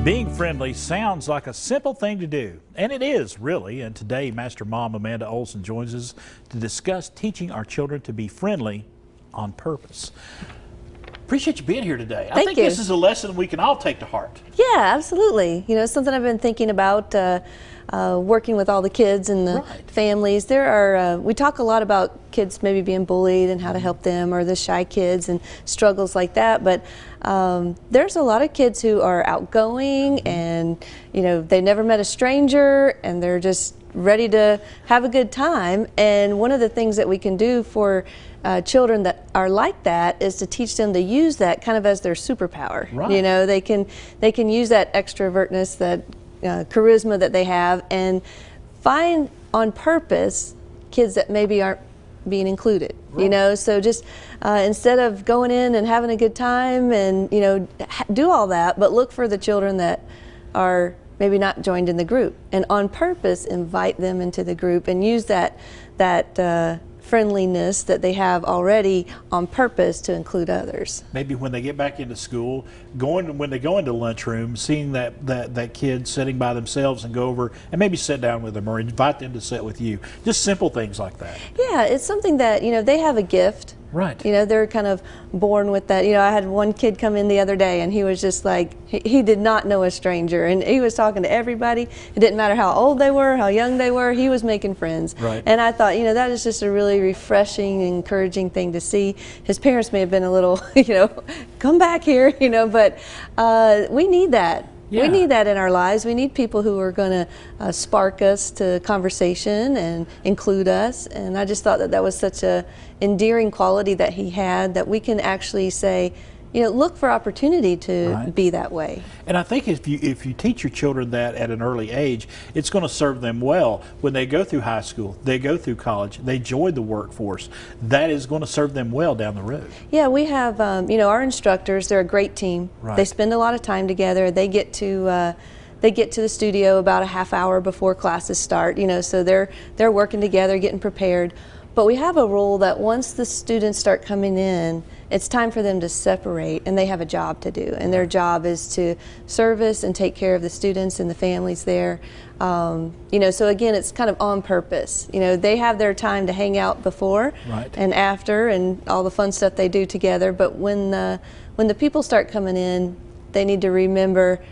Being friendly sounds like a simple thing to do, and it is really. And today, Master Mom Amanda Olson joins us to discuss teaching our children to be friendly on purpose. Appreciate you being here today. I think this is a lesson we can all take to heart. Yeah, absolutely. You know, it's something I've been thinking about working with all the kids and the families. There are, we talk a lot about kids maybe being bullied and how to help them, or the shy kids and struggles like that. But there's a lot of kids who are outgoing and, you know, they never met a stranger and they're just ready to have a good time. And one of the things that we can do for children that are like that is to teach them to use that kind of as their superpower. Right. You know, they can use that extrovertness, that charisma that they have, and find on purpose kids that maybe aren't being included. Right. You know, so just instead of going in and having a good time and, you know, do all that, but look for the children that are maybe not joined in the group, and on purpose invite them into the group and use that friendliness that they have already on purpose to include others. Maybe when they get back into school, when they go into lunchroom, seeing that kid sitting by themselves and go over and maybe sit down with them or invite them to sit with you. Just simple things like that. Yeah, it's something that, you know, they have a gift. Right. You know, they're kind of born with that. You know, I had one kid come in the other day and he was just like, he did not know a stranger, and he was talking to everybody. It didn't matter how old they were, how young they were, he was making friends. Right. And I thought, you know, that is just a really refreshing, encouraging thing to see. His parents may have been a little, you know, come back here, you know, but we need that. Yeah. We need that in our lives. We need people who are going to spark us to conversation and include us. And I just thought that that was such a endearing quality that he had, that we can actually say, you know, look for opportunity to be that way. And I think if you teach your children that at an early age, it's going to serve them well when they go through high school, they go through college, they join the workforce. That is going to serve them well down the road. Yeah, we have, you know, our instructors, they're a great team. Right. They spend a lot of time together. They get to the studio about a half hour before classes start, you know, so they're working together, getting prepared. But we have a rule that once the students start coming in, it's time for them to separate, and they have a job to do. And their job is to service and take care of the students and the families there. You know, so again, it's kind of on purpose. You know, they have their time to hang out before and after and all the fun stuff they do together. But when the people start coming in, they need to remember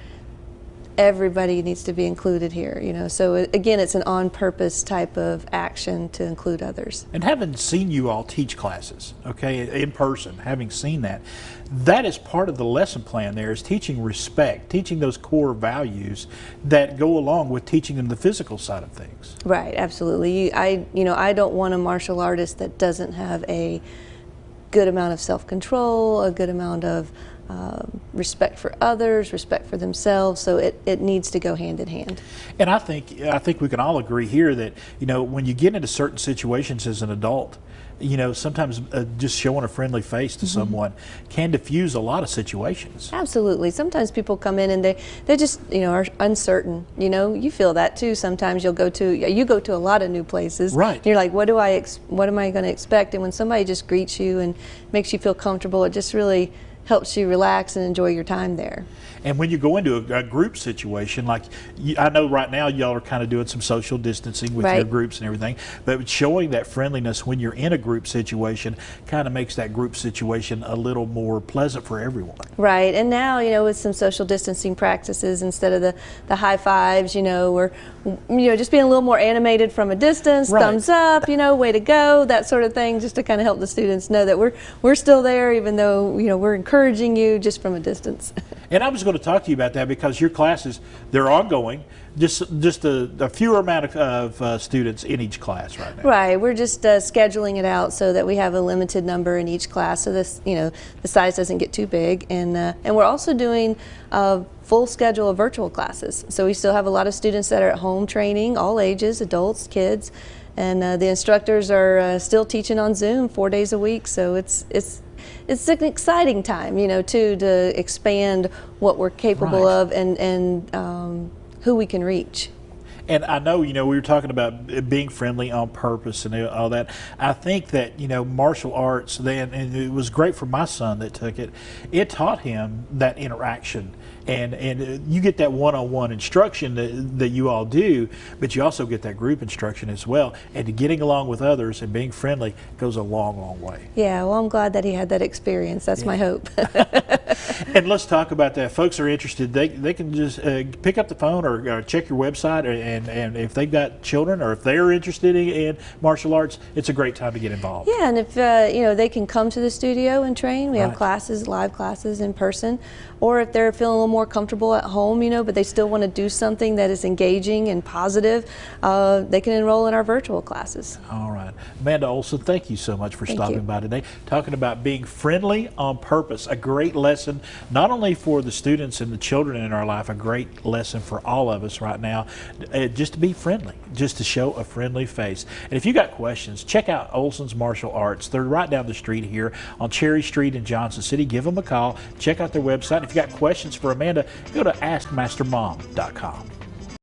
everybody needs to be included here, you know. So again, it's an on-purpose type of action to include others. And having seen you all teach classes, okay, in person, having seen that, that is part of the lesson plan there, is teaching respect, teaching those core values that go along with teaching them the physical side of things. Right, absolutely. You know, I don't want a martial artist that doesn't have a good amount of self-control, a good amount of respect for others, respect for themselves. So it needs to go hand in hand. And I think we can all agree here that, you know, when you get into certain situations as an adult, you know, sometimes just showing a friendly face to someone can diffuse a lot of situations. Absolutely. Sometimes people come in and they just, you know, are uncertain. You know, you feel that too. Sometimes you go to a lot of new places. Right. And you're like, what am I going to expect? And when somebody just greets you and makes you feel comfortable, it just really helps you relax and enjoy your time there. And when you go into a group situation, like I know right now y'all are kind of doing some social distancing with your groups and everything, but showing that friendliness when you're in a group situation kind of makes that group situation a little more pleasant for everyone. Right. And now, you know, with some social distancing practices, instead of the high fives, you know, we're, you know, just being a little more animated from a distance, thumbs up, you know, way to go, that sort of thing, just to kind of help the students know that we're still there, even though, you know, we're encouraging you just from a distance. And I was going to talk to you about that because your classes, they're ongoing, just a fewer amount of students in each class right now. Right, we're just scheduling it out so that we have a limited number in each class, so this, you know, the size doesn't get too big. And we're also doing a full schedule of virtual classes. So we still have a lot of students that are at home training, all ages, adults, kids, and the instructors are still teaching on Zoom 4 days a week. So it's an exciting time, you know, too, to expand what we're capable of and who we can reach. And I know, we were talking about being friendly on purpose and all that. I think that, martial arts, then, and it was great for my son that took it, it taught him that interaction. And you get that one-on-one instruction that you all do, but you also get that group instruction as well. And getting along with others and being friendly goes a long, long way. Yeah, well, I'm glad that he had that experience. That's my hope. And let's talk about that. Folks are interested. They can just pick up the phone or check your website, and if they've got children or if they're interested in martial arts, it's a great time to get involved. Yeah, and if they can come to the studio and train. We have Right. classes, live classes in person, or if they're feeling a little more comfortable at home, but they still want to do something that is engaging and positive, they can enroll in our virtual classes. All right. Amanda Olson, thank you so much for Thank stopping you. by today, talking about being friendly on purpose. A great lesson, not only for the students and the children in our life, a great lesson for all of us right now, just to be friendly, just to show a friendly face. And if you got questions, check out Olson's Martial Arts. They're right down the street here on Cherry Street in Johnson City. Give them a call. Check out their website. If you got questions for Amanda, go to askmastermom.com.